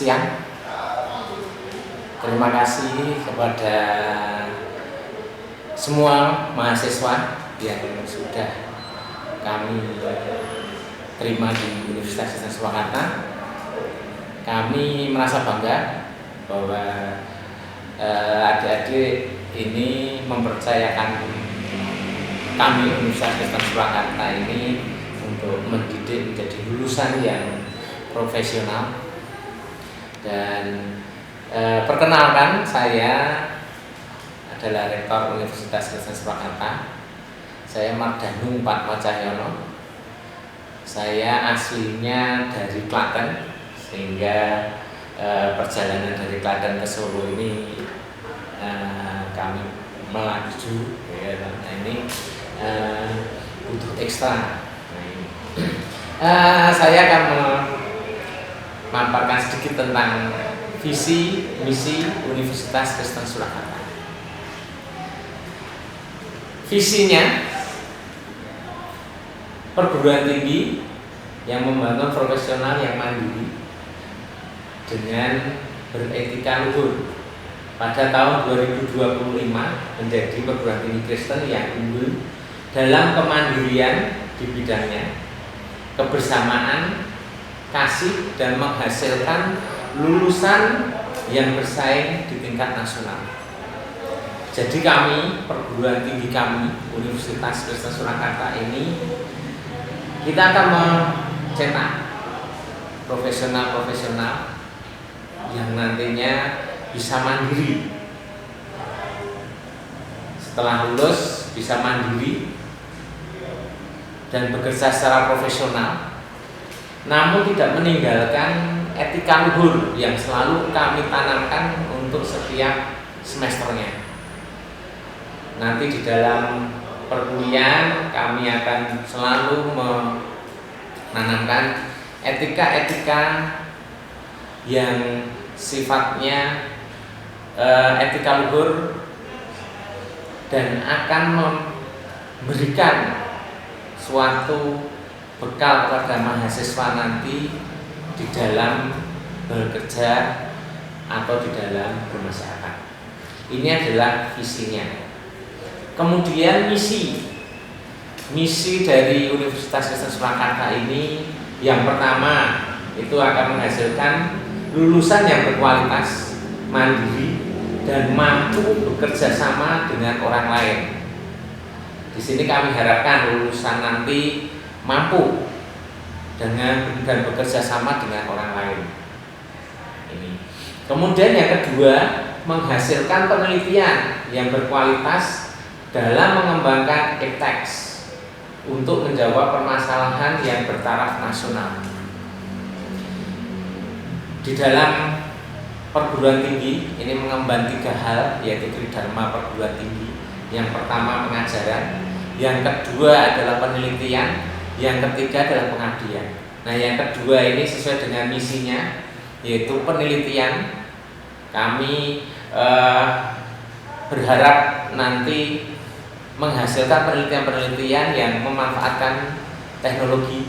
siang. Terima kasih kepada semua mahasiswa yang sudah kami terima di Universitas Kristen Surakarta. Kami merasa bangga bahwa adik-adik ini mempercayakan kami Universitas Kristen Surakarta ini untuk mendidik menjadi lulusan yang profesional. Dan perkenalkan, saya adalah Rektor Universitas Kristen Surakarta. Saya Mardanung Padma Cahyono. Saya aslinya dari Klaten, sehingga perjalanan dari Klaten ke Solo ini kami melaju ya. Nah, ini butuh ekstra. Nah, ini. Saya akan memaparkan sedikit tentang visi misi Universitas Kristen Surakarta. Visinya, perguruan tinggi yang membangun profesional yang mandiri dengan beretika luhur. Pada tahun 2025 menjadi perguruan tinggi Kristen yang unggul dalam kemandirian di bidangnya, kebersamaan, kasih, dan menghasilkan lulusan yang bersaing di tingkat nasional. Jadi kami, perguruan tinggi kami, Universitas Kristen Surakarta ini, kita akan mencetak profesional-profesional yang nantinya bisa mandiri. Setelah lulus bisa mandiri dan bekerja secara profesional, namun tidak meninggalkan etika luhur yang selalu kami tanamkan untuk setiap semesternya. Nanti di dalam perkuliahan kami akan selalu menanamkan etika-etika yang sifatnya etika luhur dan akan memberikan suatu bekal kepada mahasiswa nanti di dalam bekerja atau di dalam bermasyarakat. Ini adalah visinya. Kemudian misi dari Universitas Kristen Surakarta ini, yang pertama itu akan menghasilkan lulusan yang berkualitas, mandiri, dan mampu bekerja sama dengan orang lain. Di sini kami harapkan lulusan nanti mampu dan bekerja sama dengan orang lain. Ini. Kemudian yang kedua, menghasilkan penelitian yang berkualitas dalam mengembangkan iptek untuk menjawab permasalahan yang bertaraf nasional. Di dalam perguruan tinggi ini mengemban 3 hal, yaitu tridharma perguruan tinggi. Yang pertama pengajaran, yang kedua adalah penelitian, yang ketiga adalah pengabdian. Nah, yang kedua ini sesuai dengan misinya, yaitu penelitian. Kami berharap nanti menghasilkan penelitian-penelitian yang memanfaatkan teknologi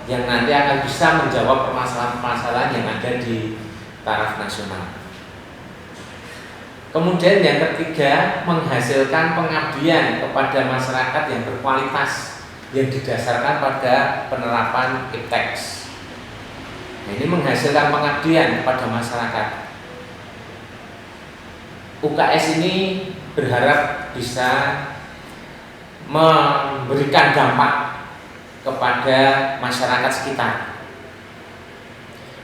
yang nanti akan bisa menjawab permasalahan-permasalahan yang ada di taraf nasional. Kemudian yang ketiga, menghasilkan pengabdian kepada masyarakat yang berkualitas yang didasarkan pada penerapan iptek. Nah, ini menghasilkan pengabdian kepada masyarakat. UKS ini berharap bisa memberikan dampak kepada masyarakat sekitar,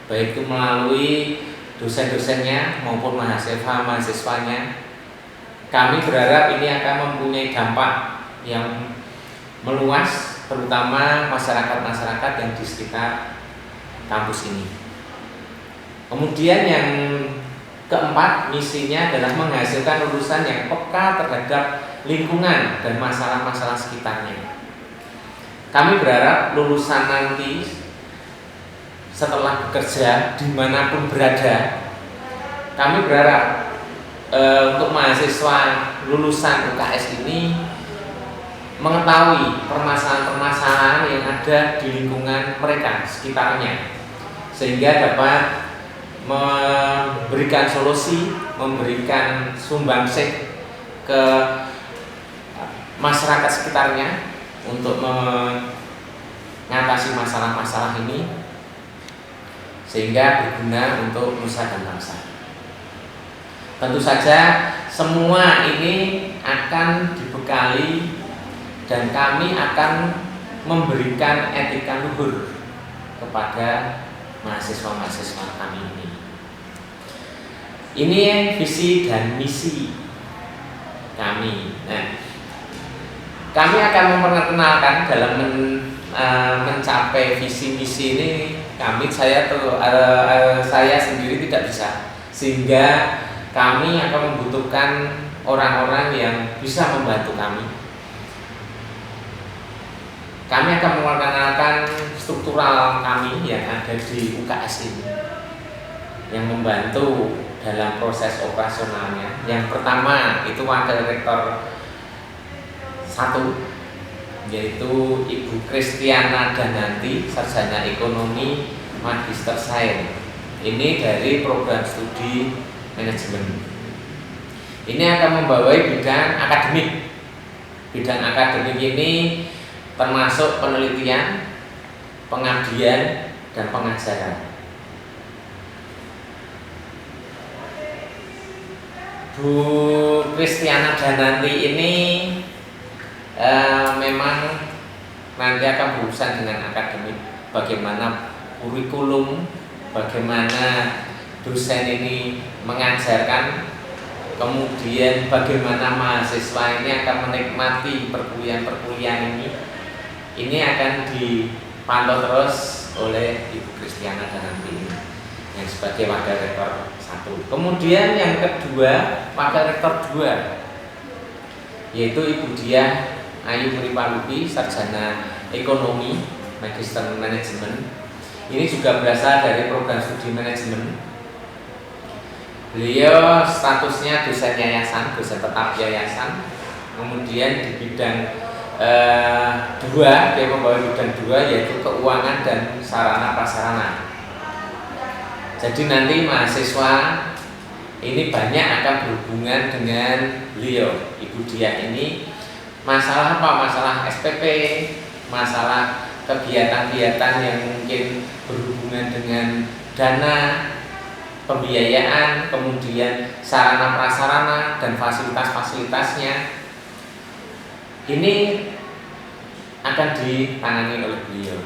baik itu melalui dosen-dosennya maupun mahasiswa-mahasiswanya. Kami berharap ini akan mempunyai dampak yang meluas, terutama masyarakat-masyarakat yang di sekitar kampus ini. Kemudian yang keempat, misinya adalah menghasilkan lulusan yang peka terhadap lingkungan dan masalah-masalah sekitarnya. Kami berharap lulusan nanti setelah bekerja dimanapun berada, kami berharap untuk mahasiswa lulusan UKS ini mengetahui permasalahan-permasalahan yang ada di lingkungan mereka, sekitarnya, sehingga dapat memberikan solusi, memberikan sumbangsih ke masyarakat sekitarnya untuk mengatasi masalah-masalah ini, sehingga berguna untuk nusa dan bangsa. Tentu saja semua ini akan dibekali dan kami akan memberikan etika luhur kepada mahasiswa-mahasiswa kami ini. Ini visi dan misi kami. Nah, kami akan memperkenalkan dalam mencapai visi misi ini. Saya sendiri tidak bisa, sehingga kami akan membutuhkan orang-orang yang bisa membantu kami. Kami akan memperkenalkan struktural kami yang ada di UKS ini, yang membantu dalam proses operasionalnya. Yang pertama itu Wakil Rektor 1, yaitu Ibu Kristiana Dananti, Sarjana Ekonomi, Magister Sains. Ini dari program studi manajemen. Ini akan membawai bidang akademik. Bidang akademik ini termasuk penelitian, pengabdian, dan pengajaran. Bu Kristiana Dananti ini memang nanti akan berurusan dengan akademik, bagaimana kurikulum, bagaimana dosen ini mengajarkan, kemudian bagaimana mahasiswa ini akan menikmati perkuliahan ini akan dipantau terus oleh Ibu Kristiana Dananti yang sebagai Wakil Rektor 1. Kemudian yang kedua, Wakil Rektor 2, yaitu Ibu Diah Ayu Muripalupi, Sarjana Ekonomi, Magister Manajemen. Ini juga berasal dari program studi manajemen. Beliau statusnya dosen yayasan, dosen tetap yayasan. Kemudian di bidang 2, dia membawa bidang 2, yaitu keuangan dan sarana prasarana. Jadi nanti mahasiswa ini banyak akan berhubungan dengan beliau, Ibu Diah ini. Masalah apa? Masalah SPP, masalah kegiatan-kegiatan yang mungkin berhubungan dengan dana, pembiayaan, kemudian sarana prasarana dan fasilitas-fasilitasnya. Ini akan ditangani oleh beliau.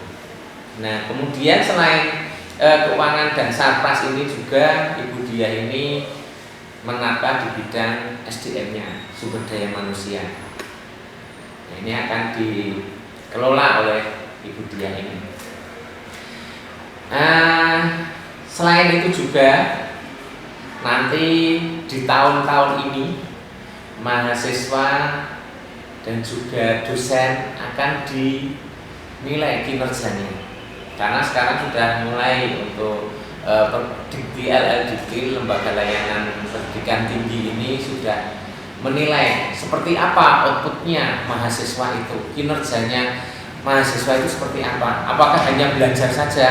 Nah, kemudian selain keuangan dan sarpras ini juga Ibu Diah ini menata di bidang SDM-nya, sumber daya manusia. Nah, ini akan dikelola oleh Ibu Diah ini. Selain itu juga nanti di tahun-tahun ini mahasiswa dan juga dosen akan dinilai kinerjanya, karena sekarang sudah mulai untuk Dikti LLDT, Lembaga Layanan Pendidikan Tinggi ini sudah menilai seperti apa outputnya mahasiswa itu, kinerjanya mahasiswa itu seperti apa, apakah hanya belajar saja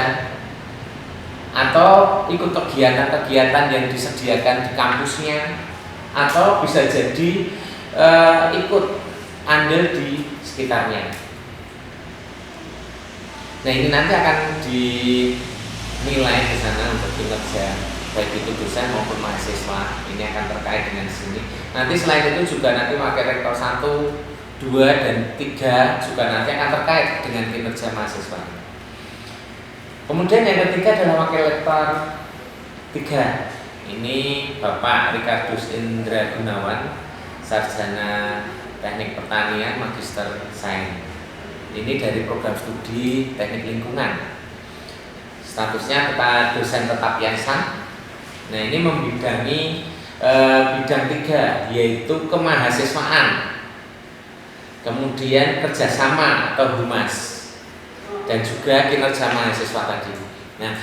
atau ikut kegiatan-kegiatan yang disediakan di kampusnya, atau bisa jadi ikut andil di sekitarnya. Nah, ini nanti akan dinilai di sana untuk kinerja baik itu dosen maupun mahasiswa. Ini akan terkait dengan sini. Nanti selain itu juga nanti Wakil Rektor 1, 2, dan 3 juga nanti akan terkait dengan kinerja mahasiswa. Kemudian yang ketiga adalah Wakil Rektor 3. Ini Bapak Ricardus Indra Gunawan, Sarjana Teknik Pertanian, Magister Sains. Ini dari program studi Teknik Lingkungan. Statusnya dosen tetap yayasan. Nah, ini membidangi bidang 3, yaitu kemahasiswaan, kemudian kerjasama atau humas, dan juga kinerja mahasiswa tadi. Nah,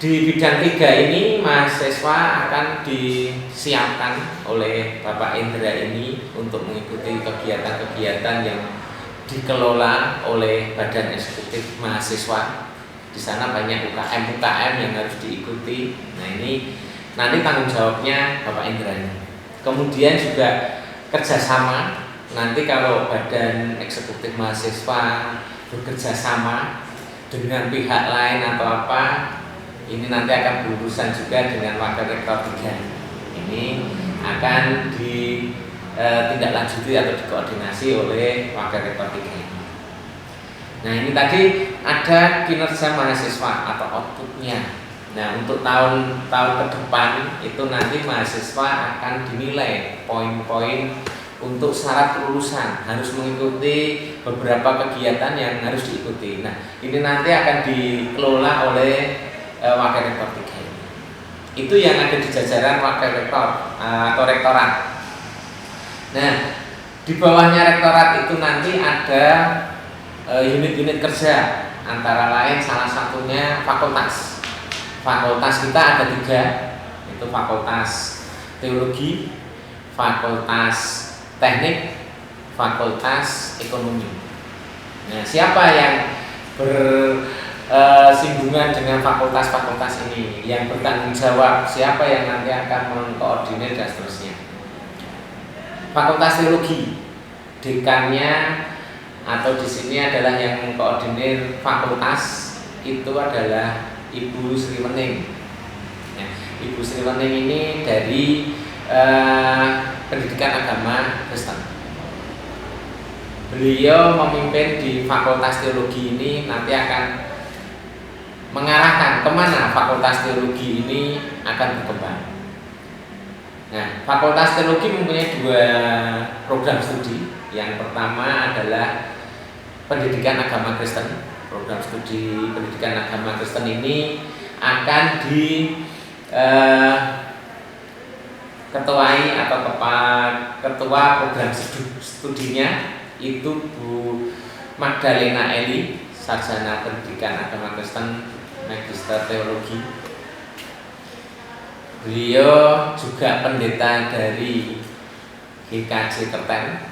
di bidang 3 ini mahasiswa akan disiapkan oleh Bapak Indra ini untuk mengikuti kegiatan-kegiatan yang dikelola oleh Badan Eksekutif Mahasiswa Di sana banyak UKM yang harus diikuti. Nah, ini nanti tanggung jawabnya Bapak Indrani. Kemudian juga kerjasama. Nanti kalau badan eksekutif mahasiswa bekerja sama dengan pihak lain atau apa, ini nanti akan berurusan juga dengan Wakil Rektor 3. Ini akan ditindaklanjuti atau dikoordinasi oleh Wakil Rektor 3 ini. Nah, ini tadi ada kinerja mahasiswa atau outputnya. Nah, untuk tahun ke depan itu nanti mahasiswa akan dinilai poin-poin untuk syarat kelulusan, harus mengikuti beberapa kegiatan yang harus diikuti. Nah, ini nanti akan dikelola oleh Wakil Rektor 3 ini. Itu yang ada di jajaran Wakil Rektor atau Rektorat. Nah, di bawahnya Rektorat itu nanti ada unit-unit kerja, antara lain salah satunya fakultas. Fakultas kita ada 3, itu Fakultas Teologi, Fakultas Teknik, Fakultas Ekonomi. Nah, siapa yang bersinggungan dengan fakultas-fakultas ini, yang bertanggung jawab, siapa yang nanti akan mengkoordinir dan seterusnya. Fakultas Teologi, dekannya atau di sini adalah yang mengkoordinir fakultas itu adalah Ibu Sri Wening. Ya, Ibu Sri Wening ini dari Pendidikan Agama Kristen. Beliau memimpin di Fakultas Teologi ini, nanti akan mengarahkan kemana Fakultas Teologi ini akan berkembang. Nah, Fakultas Teologi mempunyai 2 program studi. Yang pertama atulah Pendidikan Agama Kristen. Program studi Pendidikan Agama Kristen ini akan diketuai atau ketua program studinya itu Bu Magdalena Eli, sarjana Pendidikan Agama Kristen, Magister Teologi. Beliau juga pendeta dari GKJ Kerten.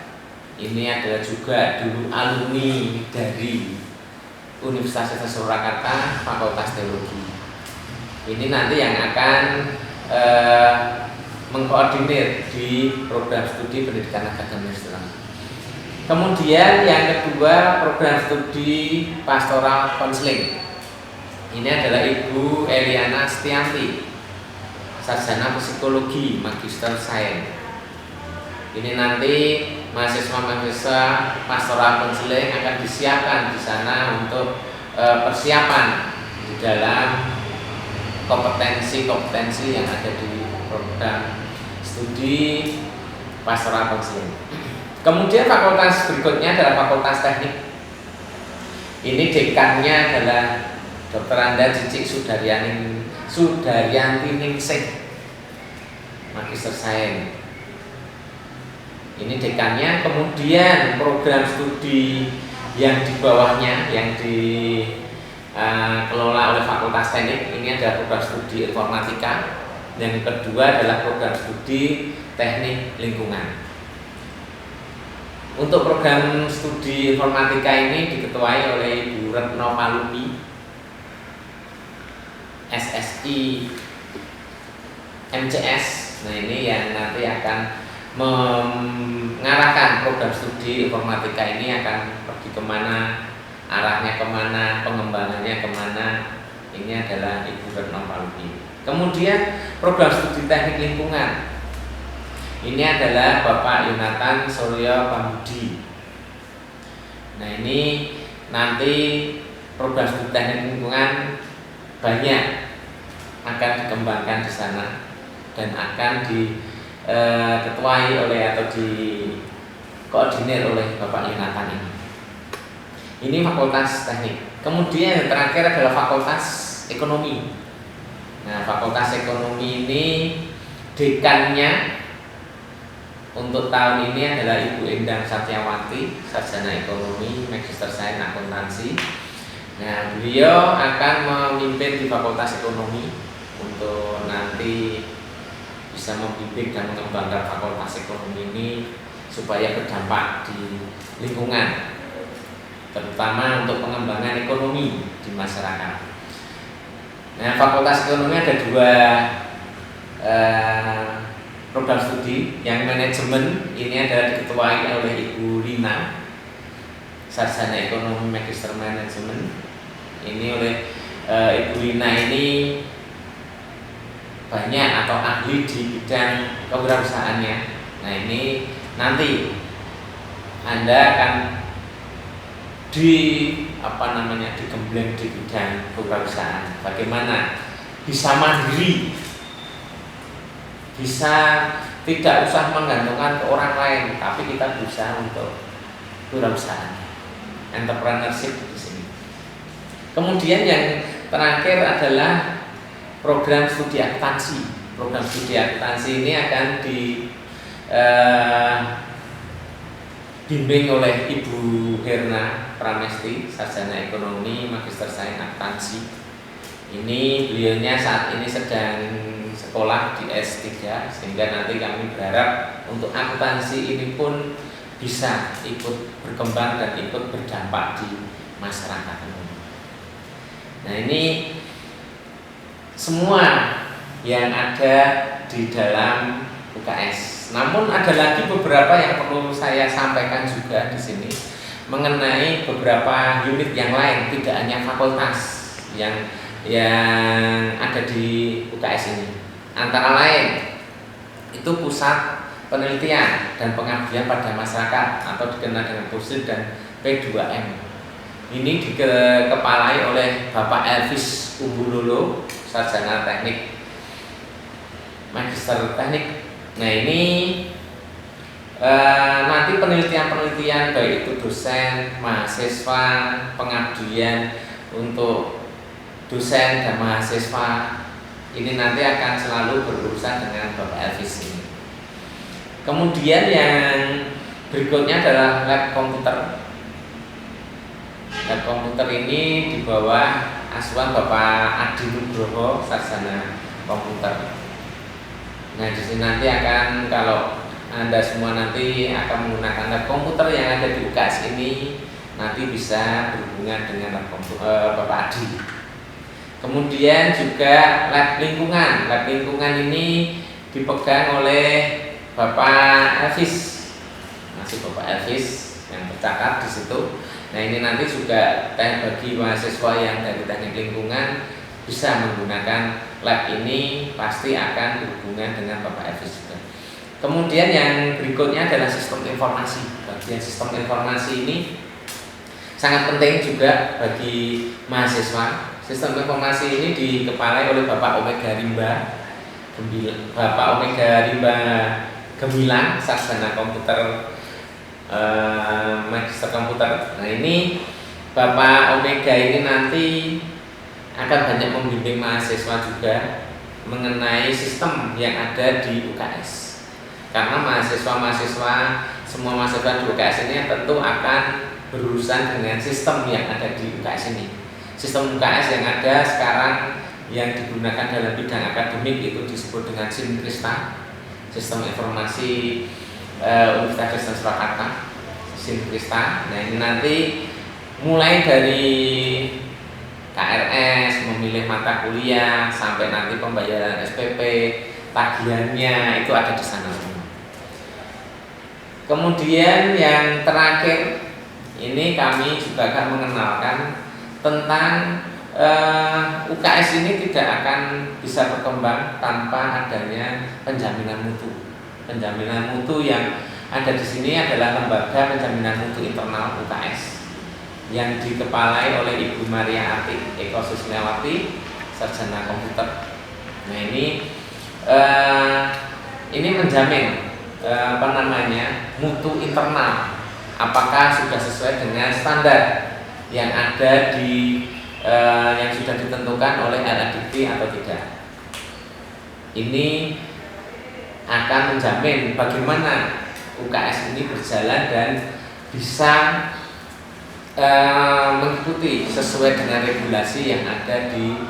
Ini adalah juga dulu alumni dari Universitas Surakarta, Fakultas Teologi. Ini nanti yang akan mengkoordinir di program studi Pendidikan Agama Kristen. Kemudian yang kedua, program studi Pastoral Counseling. Ini adalah Ibu Eliana Setianti, sarjana Psikologi, Magister Sains. Ini nanti mahasiswa-mahasiswa Pastoral Counseling akan disiapkan di sana untuk persiapan di dalam kompetensi-kompetensi yang ada di program studi Pastoral Counseling. Kemudian fakultas berikutnya adalah Fakultas Teknik. Ini dekannya adalah Dr. Anda Cicik Sudaryanti Ningsih, Magister Sains. Ini dekannya. Kemudian program studi yang di bawahnya yang dikelola oleh Fakultas Teknik ini ada program studi Informatika. Yang kedua adalah program studi Teknik Lingkungan. Untuk program studi Informatika ini diketuai oleh Ibu Retno Palumi, SSI MCS. Nah, ini yang nanti akan mengarahkan program studi Informatika ini akan pergi kemana, arahnya kemana, pengembangannya kemana. Ini adalah Ibu Retno Palumi. Kemudian program studi Teknik Lingkungan, ini adalah Bapak Yonatan Suryo Pambudi. Nah, ini nanti program studi Teknik Lingkungan banyak akan dikembangkan di sana dan akan diketuai oleh atau dikoordinir oleh Bapak Yonatan ini. Ini Fakultas Teknik. Kemudian yang terakhir adalah Fakultas Ekonomi. Nah, Fakultas Ekonomi ini dekannya untuk tahun ini adalah Ibu Endang Satyawati, sarjana Ekonomi, Magister Sains Akuntansi. Nah, beliau akan memimpin di Fakultas Ekonomi untuk nanti bisa membimbing dan mengembangkan Fakultas Ekonomi ini supaya berdampak di lingkungan, terutama untuk pengembangan ekonomi di masyarakat. Nah, Fakultas Ekonomi ada dua program studi. Yang manajemen ini adalah diketuai oleh Ibu Lina, sarjana ekonomi magister manajemen. Ini oleh Ibu Lina ini banyak atau ahli di bidang kewirausahaannya. Nah, ini nanti Anda akan digembleng di bidang kewirausahaan. Bagaimana bisa mandiri, bisa tidak usah menggantungkan ke orang lain, tapi kita berusaha untuk kewirausahaan, entrepreneurship di sini. Kemudian yang terakhir adalah program studi akuntansi. Program studi akuntansi ini akan dibimbing oleh Ibu Herna Pramesti, sarjana ekonomi, magister sains akuntansi. Ini beliaunya saat ini sedang sekolah di S3, sehingga nanti kami berharap untuk akuntansi ini pun bisa ikut berkembang dan ikut berdampak di masyarakat. Nah, ini semua yang ada di dalam UKS. Namun ada lagi beberapa yang perlu saya sampaikan juga di sini mengenai beberapa unit yang lain, tidak hanya fakultas yang ada di UKS ini. Antara lain itu pusat penelitian dan pengabdian pada masyarakat atau dikenal dengan PUSID dan P2M. Ini dikepalai oleh Bapak Elvis Umbulolo, sarjana teknik, magister teknik. Nah, ini nanti penelitian-penelitian baik itu dosen, mahasiswa, pengabdian untuk dosen dan mahasiswa ini nanti akan selalu berurusan dengan Bapak Elvis ini. Kemudian yang berikutnya adalah lab komputer. Lab komputer ini di bawah asuhan Bapak Adi Nugroho, sarjana komputer. Nah, di sini nanti akan, kalau Anda semua nanti akan menggunakan lab komputer yang ada di UKS ini, nanti bisa berhubungan dengan lab komputer Bapak Adi. Kemudian juga lab lingkungan. Lab lingkungan ini dipegang oleh Bapak Elvis, masih Bapak Elvis yang bercakap di situ. Nah, ini nanti juga bagi mahasiswa yang dari teknik lingkungan bisa menggunakan lab ini, pasti akan berhubungan dengan Bapak Elvis juga. Kemudian yang berikutnya adalah sistem informasi. Bagian sistem informasi ini sangat penting juga bagi mahasiswa. Sistem informasi ini dikepalai oleh Bapak Omega Rimba Gemilang, sarjana komputer, magister komputer. Nah, ini Bapak Omega ini nanti akan banyak membimbing mahasiswa juga mengenai sistem yang ada di UKS. Karena semua mahasiswa di UKS ini tentu akan berurusan dengan sistem yang ada di UKS ini. Sistem UKS yang ada sekarang yang digunakan dalam bidang akademik itu disebut dengan SINKRISTA, Sistem Informasi Universitas Kristen Surakarta, SINKRISTA. Nah, ini nanti mulai dari KRS, memilih mata kuliah, sampai nanti pembayaran SPP, tagihannya itu ada di sana semua. Kemudian yang terakhir ini kami juga akan mengenalkan tentang UKS ini tidak akan bisa berkembang tanpa adanya penjaminan mutu. Penjaminan mutu yang ada di sini adalah lembaga penjaminan mutu internal UKS yang dikepalai oleh Ibu Maria Atik Eko Susmiawati, sarjana komputer. Nah, ini menjamin mutu internal, apakah sudah sesuai dengan standar yang ada yang sudah ditentukan oleh LADP atau tidak. Ini akan menjamin bagaimana UKS ini berjalan dan bisa mengikuti sesuai dengan regulasi yang ada di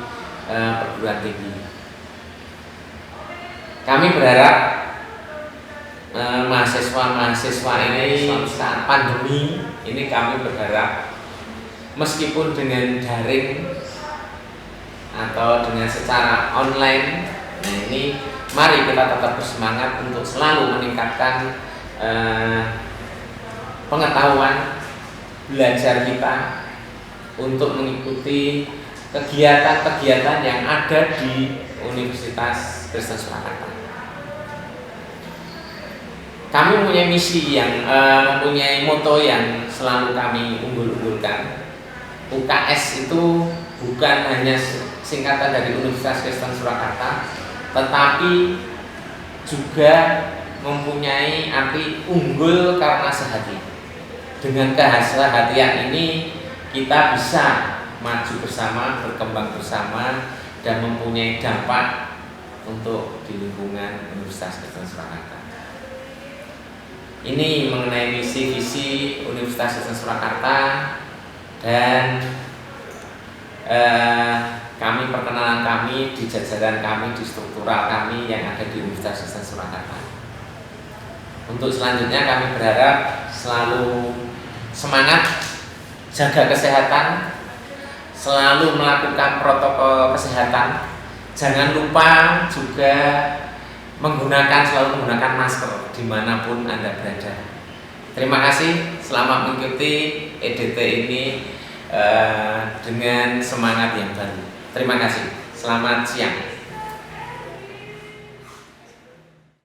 perguruan tinggi. Kami berharap mahasiswa ini saat pandemi ini kami berharap meskipun dengan daring atau dengan secara online. Nah, ini mari kita tetap bersemangat untuk selalu meningkatkan pengetahuan belajar kita untuk mengikuti kegiatan-kegiatan yang ada di Universitas Kristen Surakarta. Kami mempunyai misi yang mempunyai moto yang selalu kami unggul-unggulkan. UKS itu bukan hanya singkatan dari Universitas Kristen Surakarta, tetapi juga mempunyai arti unggul karena sehati. Dengan kehati-hatian ini kita bisa maju bersama, berkembang bersama, dan mempunyai dampak untuk di lingkungan Universitas Kristen Surakarta. Ini mengenai misi visi Universitas Kristen Surakarta, dan kami perkenalan kami di jajaran kami, di struktural kami yang ada di Universitas Kristen Surakarta. Untuk selanjutnya kami berharap selalu semangat, jaga kesehatan, selalu melakukan protokol kesehatan. Jangan lupa juga selalu menggunakan masker dimanapun Anda berada. Terima kasih, selamat mengikuti EDT ini dengan semangat yang baru. Terima kasih, selamat siang.